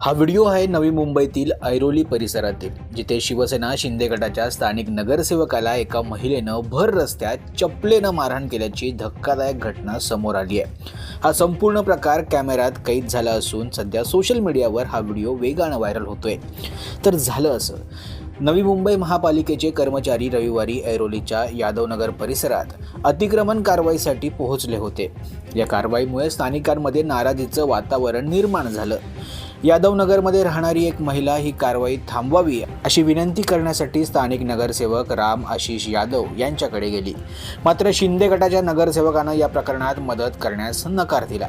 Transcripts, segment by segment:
हा व्हिडिओ आहे नवी मुंबईतील ऐरोली परिसरातील, जिथे शिवसेना शिंदे गटाच्या स्थानिक नगरसेवकाला एका महिलेनं भर रस्त्यात चपलेनं मारहाण केल्याची धक्कादायक घटना समोर आली आहे। हा संपूर्ण प्रकार कॅमेऱ्यात कैद झाला असून सध्या सोशल मीडियावर हा व्हिडिओ वेगानं व्हायरल होतोय। तर झालं असं, नवी मुंबई महापालिकेचे कर्मचारी रविवारी ऐरोलीच्या यादवनगर परिसरात अतिक्रमण कारवाईसाठी पोहोचले होते। या कारवाईमुळे स्थानिकांमध्ये नाराजीचं वातावरण निर्माण झालं। यादवनगरमध्ये राहणारी एक महिला ही कारवाई थांबवावी अशी विनंती करण्यासाठी स्थानिक नगरसेवक राम आशिष यादव यांच्याकडे गेली। मात्र शिंदे गटाच्या नगरसेवकानं या प्रकरणात मदत करण्यास नकार दिला।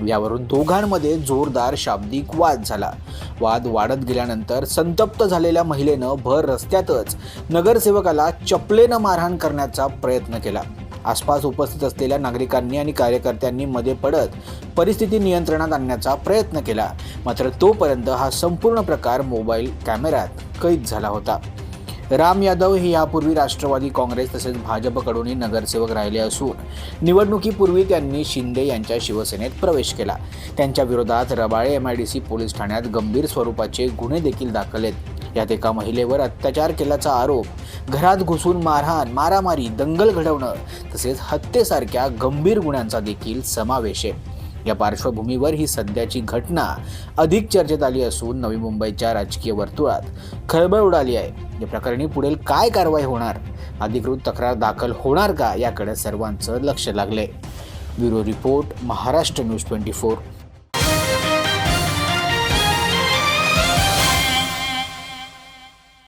यावरून दोघांमध्ये जोरदार शाब्दिक वाद झाला। वाद वाढत गेल्यानंतर संतप्त झालेल्या महिलेनं भर रस्त्यातच नगरसेवकाला चपलेनं मारहाण करण्याचा प्रयत्न केला। आसपास उपस्थित असलेल्या नागरिकांनी आणि कार्यकर्त्यांनी मध्ये पडत परिस्थिती नियंत्रणात आणण्याचा प्रयत्न केला। मात्र तोपर्यंत हा संपूर्ण प्रकार मोबाईल कॅमेऱ्यात कैद झाला होता। राम यादव हे यापूर्वी राष्ट्रवादी काँग्रेस तसेच भाजपकडूनही नगरसेवक राहिले असून निवडणुकीपूर्वी त्यांनी शिंदे यांच्या शिवसेनेत प्रवेश केला। त्यांच्या विरोधात रबाळे MIDC पोलीस ठाण्यात गंभीर स्वरूपाचे गुन्हे देखील दाखल आहेत। यात एका महिलेवर अत्याचार केल्याचा आरोप, घरात घुसून मारहाण, मारामारी, दंगल घडवणं तसेच हत्येसारख्या गंभीर गुन्ह्यांचा देखील समावेश आहे। या पार्श्वभूमीवर ही सध्याची घटना अधिक चर्चेत आली असून नवी मुंबईच्या राजकीय वर्तुळात खळबळ उडाली आहे। या प्रकरणी पुढील काय कारवाई होणार, अधिकृत तक्रार दाखल होणार का, याकडे सर्वांचं लक्ष लागलंय। Bureau report, Maharashtra news 24।